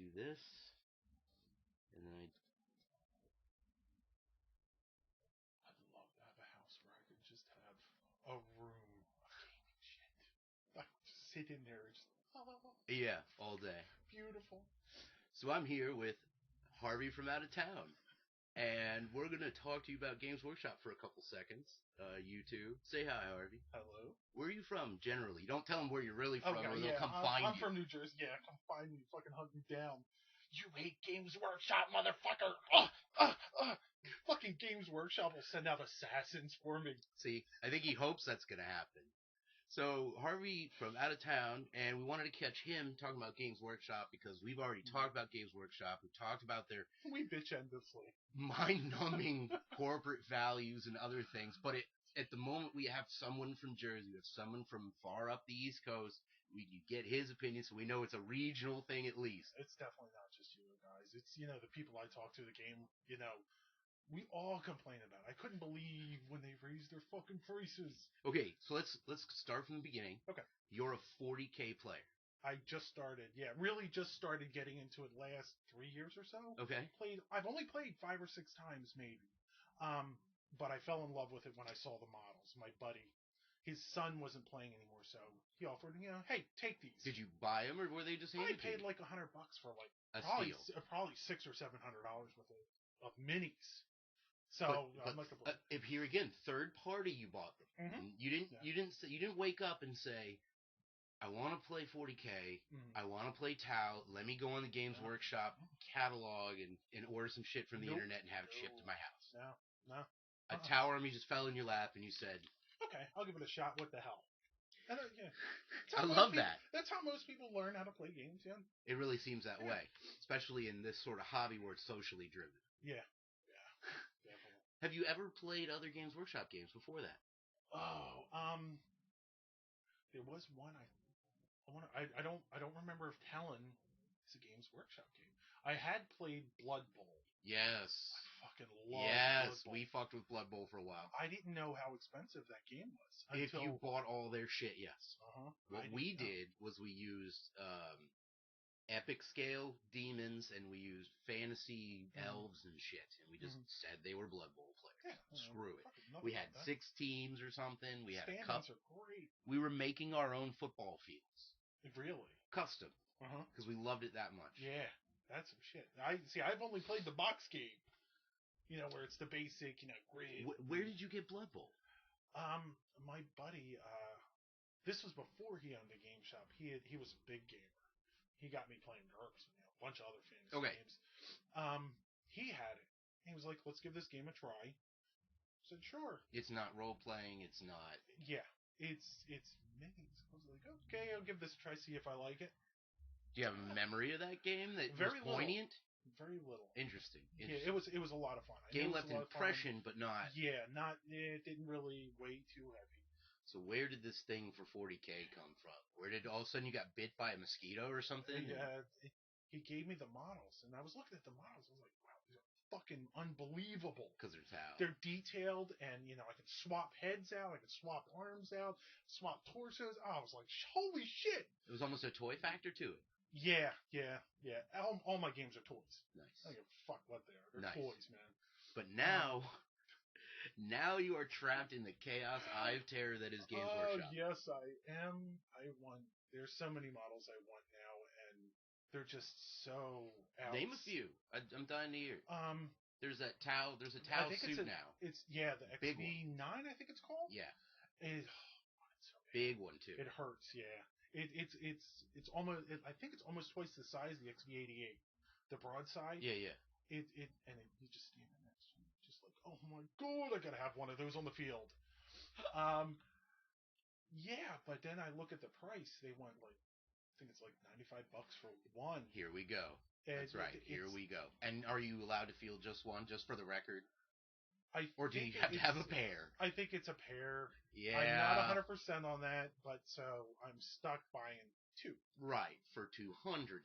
do this, and then I'd love to have a house where I could just have a room of gaming shit. I could just sit in there and just, yeah, all day. beautiful. So I'm here with Harvey from out of town, and we're gonna talk to you about Games Workshop for a couple seconds. You two, say hi, Harvey. Hello. Where are you from, generally? Don't tell them where you're really from, Okay, or they'll yeah, come find I'm you. from New Jersey. Yeah, come find me, fucking hunt me down. You hate Games Workshop, motherfucker. Fucking Games Workshop will send out assassins for me. See, I think he hopes that's gonna happen. So Harvey from out of town, and we wanted to catch him talking about Games Workshop because we've already talked about Games Workshop. We've talked about their We bitch endlessly. mind-numbing corporate values and other things. But at the moment, we have someone from Jersey, we have someone from far up the East Coast. We can get his opinion, so we know it's a regional thing at least. It's definitely not just you guys. It's, the people I talk to, the game, we all complain about it. I couldn't believe when they raised their fucking prices. Okay, so let's start from the beginning. Okay. You're a 40K player. I just started, really just started getting into it last 3 years or so. Okay. I've only played 5 or 6 times maybe. But I fell in love with it when I saw the models. My buddy, his son wasn't playing anymore, so he offered, hey, take these. Did you buy them, or were they just handed I paid to you? like $100 for like A probably steal. probably $600 or $700 worth of minis. So but if here again, third party, you bought them. Mhm. You didn't wake up and say, I want to play 40K. I want to play Tau. Let me go on the Games Workshop catalog and order some shit from the internet and have it shipped to my house. No. A Tau army just fell in your lap and you said, okay, I'll give it a shot. What the hell? And, I love that. That's how most people learn how to play games, yeah. It really seems that way, especially in this sort of hobby where it's socially driven. Yeah, definitely. Have you ever played other Games Workshop games before that? Oh, there was one I don't remember if Talon is a Games Workshop game. I had played Blood Bowl. Yes. I fucking love Blood Bowl. We fucked with Blood Bowl for a while. I didn't know how expensive that game was. If you bought all their shit, yes. What we did was we used epic scale demons and we used fantasy elves and shit, and we just said they were Blood Bowl players. Yeah, screw it. We had 6 teams or something. We had a cup. Are great. We were making our own football fields. Really? Custom. Because we loved it that much. Yeah, that's some shit. I've only played the box game. Where it's the basic, grid. Where did you get Blood Bowl? My buddy, this was before he owned a game shop. He was a big gamer. He got me playing GURPS and a bunch of other fantasy games. He had it. He was like, let's give this game a try. I said, sure. It's not role-playing. It's not... Yeah. It's minis. I was like, okay, I'll give this a try, see if I like it. Do you have a memory of that game that Very was poignant? Very little. Interesting. Yeah, it was a lot of fun. Game left an impression, but not... Yeah, it didn't really weigh too heavy. So where did this thing for 40K come from? Where did all of a sudden you got bit by a mosquito or something? Yeah, he gave me the models, and I was looking at the models. I was like, wow, these are fucking unbelievable. Because they're Tau. They're detailed, and, I can swap heads out, I can swap arms out, swap torsos. I was like, holy shit. It was almost a toy factor to it. Yeah. All my games are toys. Nice. I don't give a fuck what they are. They're toys, man. But now you are trapped in the chaos eye of terror that is Games Workshop. Yes, I am. I want. There's so many models I want now, and they're just so out. Name a few. I'm dying to hear. There's a Tau suit now. It's the XV9, I think it's called. Yeah. It's so big one too. It hurts. Yeah. It's almost. I think it's almost twice the size of the XV88, the broadside. Yeah. You just stand in there, just like, oh my god, I gotta have one of those on the field. Yeah, but then I look at the price. They want I think it's like $95 for one. Here we go. That's right. Here we go. And are you allowed to field just one, just for the record? Or do you have to have a pair? I think it's a pair. Yeah. I'm not 100% on that, but so I'm stuck buying 2. Right, for $200. $200.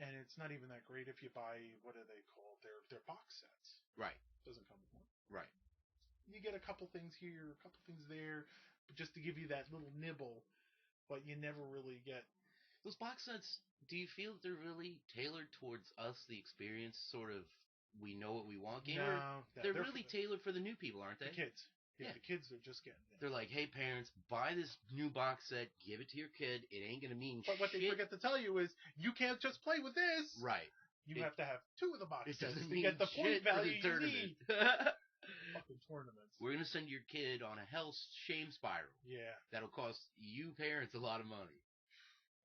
And it's not even that great if you buy, what are they called? They're box sets. Right. Doesn't come with one. Right. You get a couple things here, a couple things there, just to give you that little nibble, but you never really get Those box sets, do you feel that they're really tailored towards us, the experience, sort of, we know what we want gamer? No. They're really tailored for the new people, aren't they? The kids. Yeah, the kids are just getting it. They're like, hey, parents, buy this new box set, give it to your kid. It ain't going to mean shit. But what they forget to tell you is, you can't just play with this. Right. You have to have 2 of the box sets to mean get the point value you need. Fucking tournaments. We're going to send your kid on a hell shame spiral. Yeah. That'll cost you parents a lot of money.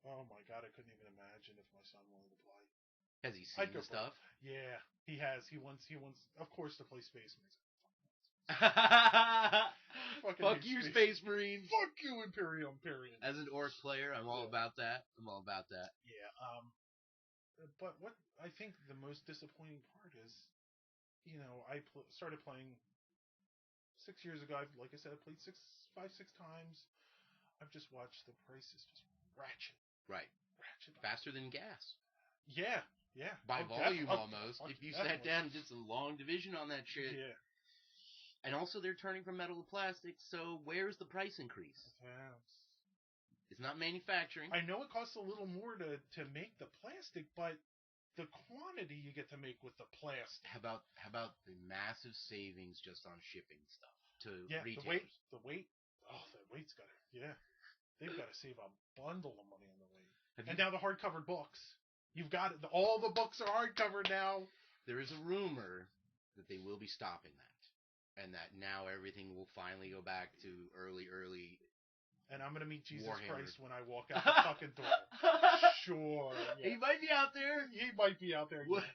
Oh my god, I couldn't even imagine if my son wanted to play. Has he seen the stuff? Yeah, he has. He wants, of course, to play Space Marines. Fuck you, Space Marines. Fuck you, Imperium. As an orc player, I'm all about that. Yeah. But what I think the most disappointing part is, I started playing 6 years ago. Like I said, I played 6 times. I've just watched the prices just ratchet. Right. Ratchet. Faster than gas. Yeah. By volume, almost. If you sat down and did some long division on that shit. Yeah. And also, they're turning from metal to plastic, so where's the price increase? Yeah. It's not manufacturing. I know it costs a little more to make the plastic, but the quantity you get to make with the plastic. How about the massive savings just on shipping stuff to retailers? The weight. Oh, the weight's got to. Yeah. They've got to save a bundle of money on the weight. And now the hardcover books. You've got it. All the books are hardcover now. There is a rumor that they will be stopping that. And that now everything will finally go back to early. And I'm going to meet Jesus Warhammer. Christ when I walk out the fucking door. Sure. Yeah. He might be out there. What?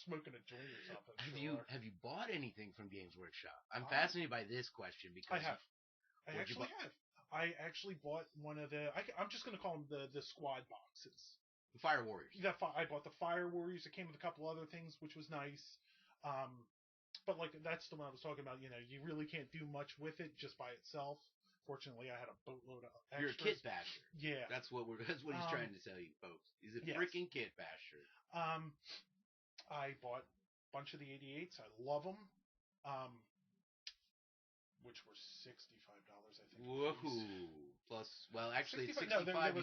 Smoking a joint or something. Have you bought anything from Games Workshop? I'm fascinated by this question because I have. I actually bought one of the. I'm just going to call them the squad boxes. The Fire Warriors. I bought the Fire Warriors. It came with a couple other things, which was nice. But that's the one I was talking about. You really can't do much with it just by itself. Fortunately, I had a boatload of extras. You're a kit basher. Yeah, that's what he's trying to tell you, folks. He's a freaking kit basher. I bought a bunch of the 88s. I love them. Which were $65, I think. Woohoo! Plus, well, actually, it's 65. No,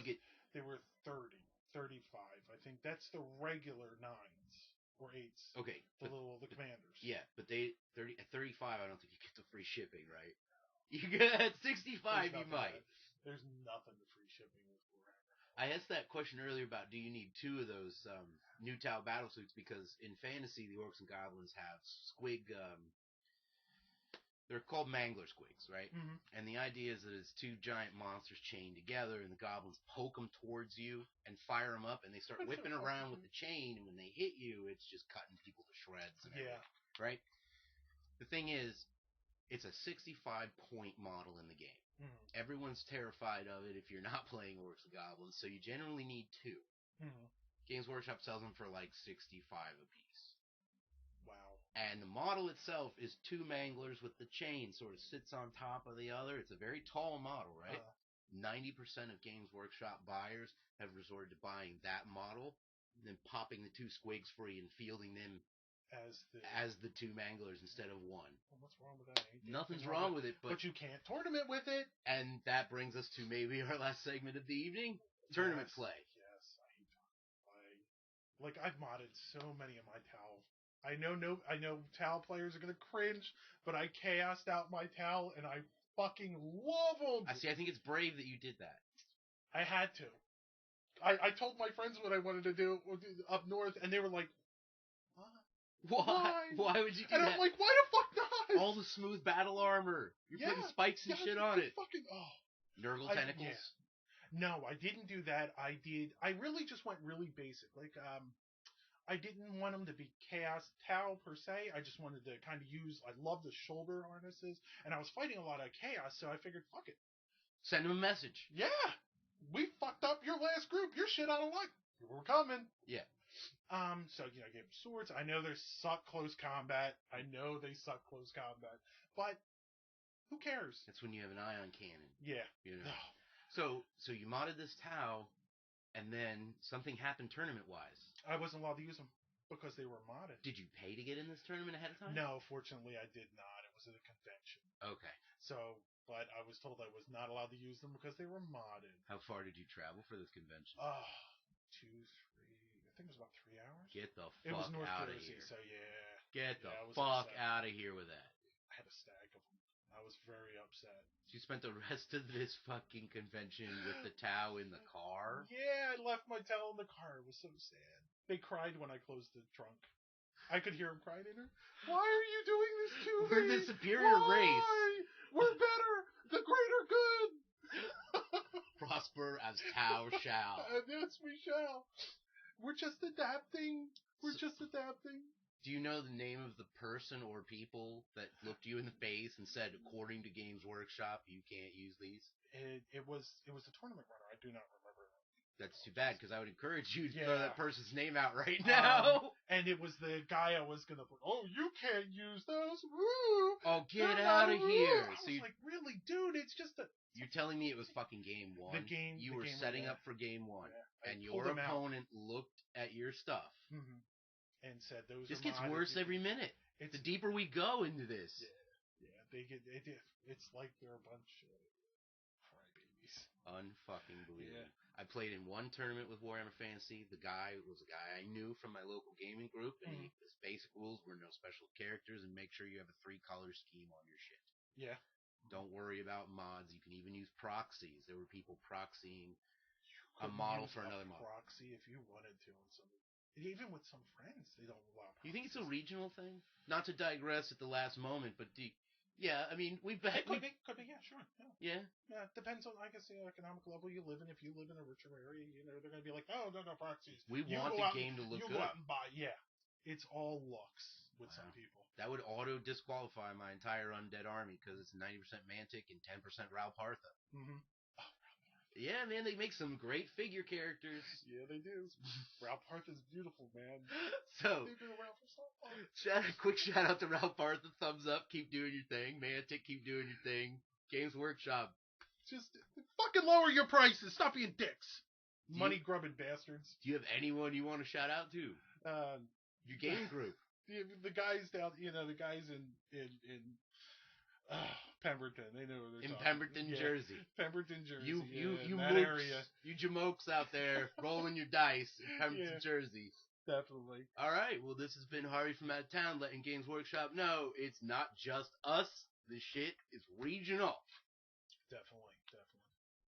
they were 30, 35. I think that's the regular 9s or 8s. Okay, the commanders. Yeah, but at 35, I don't think you get the free shipping, right? You get at 65, you might. There's nothing to free shipping with Warhammer. I asked that question earlier about do you need 2 of those new Tau battle suits, because in fantasy the orcs and goblins have squig. They're called mangler squigs, right? Mm-hmm. And the idea is that it's 2 giant monsters chained together, and the goblins poke them towards you and fire them up, and they start whipping around with the chain, and when they hit you, it's just cutting people to shreds. And everything, right? The thing is, it's a 65-point model in the game. Mm-hmm. Everyone's terrified of it if you're not playing orcs and goblins, so you generally need 2. Mm-hmm. Games Workshop sells them for like 65 apiece. Wow. And the model itself is 2 manglers with the chain sort of sits on top of the other. It's a very tall model, right? 90% of Games Workshop buyers have resorted to buying that model, then popping the 2 squigs free and fielding them as the 2 manglers instead of 1. Well, what's wrong with that? Nothing's wrong with it, but you can't tournament with it. And that brings us to maybe our last segment of the evening: tournament play. Yes, I hate tournament play. Like, I've modded so many of my Tau. I know Tau players are gonna cringe, but I chaosed out my Tau and I fucking love them. I think it's brave that you did that. I had to. I told my friends what I wanted to do up north, and they were like, Why? Why would you do that? And I'm like, why the fuck not? All the smooth battle armor. You're putting spikes and shit on it. Fucking, Nurgle tentacles. Yeah. No, I didn't do that. I really just went really basic. Like, I didn't want them to be Chaos Tau per se. I just wanted to kind of I love the shoulder harnesses, and I was fighting a lot of Chaos, so I figured, fuck it. Send them a message. Yeah. We fucked up your last group. You're shit out of luck. We're coming. Yeah. So, I gave them swords. I know they suck close combat. But who cares? That's when you have an ion cannon. Yeah. So you modded this Tau, and then something happened tournament-wise. I wasn't allowed to use them because they were modded. Did you pay to get in this tournament ahead of time? No, fortunately I did not. It was at a convention. Okay. So but I was told I was not allowed to use them because they were modded. How far did you travel for this convention? 2, 3. I think it was about 3 hours. Get the fuck It was North out of Jersey, here. so yeah. Get the fuck out of here with that. I had a stack of them. I was very upset. You spent the rest of this fucking convention with the towel in the car? Yeah, I left my towel in the car. It was so sad. They cried when I closed the trunk. I could hear them crying in her. Why are you doing this to me? We're the superior race. We're better. The greater good. Prosper as Tao shall. Yes, we shall. We're just adapting. Do you know the name of the person or people that looked you in the face and said, according to Games Workshop, you can't use these? It was a tournament runner. I do not remember. That's too bad, because I would encourage you to throw that person's name out right now. And it was the guy I was going to put, oh, you can't use those. Woo! Oh, get out of here. I was like, really, dude, it's just a... You're telling me it was fucking game one? You were setting up for game one, and your opponent looked at your stuff. Mm-hmm. And said those This gets worse every minute. The deeper we go into this. Yeah, it's like they're a bunch of crybabies. Unfucking believable. I played in one tournament with Warhammer Fantasy. The guy was a guy I knew from my local gaming group, and his basic rules were no special characters and make sure you have a 3-color scheme on your shit. Yeah. Don't worry about mods. You can even use proxies. There were people proxying a model for another model. Proxy if you wanted to on some. Even with some friends, they don't allow proxies. You think it's a regional thing? Not to digress at the last moment, but yeah, I mean, Could be, yeah, sure. Yeah. Yeah, it depends on, I guess, the economic level you live in. If you live in a richer area, they're going to be like, oh, no proxies. We want the game to look good. You go out and buy, it's all looks with some people. That would auto-disqualify my entire undead army, because it's 90% Mantic and 10% Ralpartha. Mm-hmm. Yeah, man, they make some great figure characters. Yeah, they do. Ralpartha's beautiful, man. So, quick shout out to Ralpartha. Thumbs up. Keep doing your thing. Mantic, keep doing your thing. Games Workshop. Just fucking lower your prices. Stop being dicks. Money grubbing bastards. Do you have anyone you want to shout out to? Your gaming group. The guys down, the guys in Pemberton, they know what they're talking. Pemberton, Jersey. Pemberton, Jersey. You that area. You jamokes out there rolling your dice in Pemberton, Jersey. Definitely. All right. Well, this has been Harvey from out of town, letting Games Workshop know it's not just us. This shit is regional. Definitely.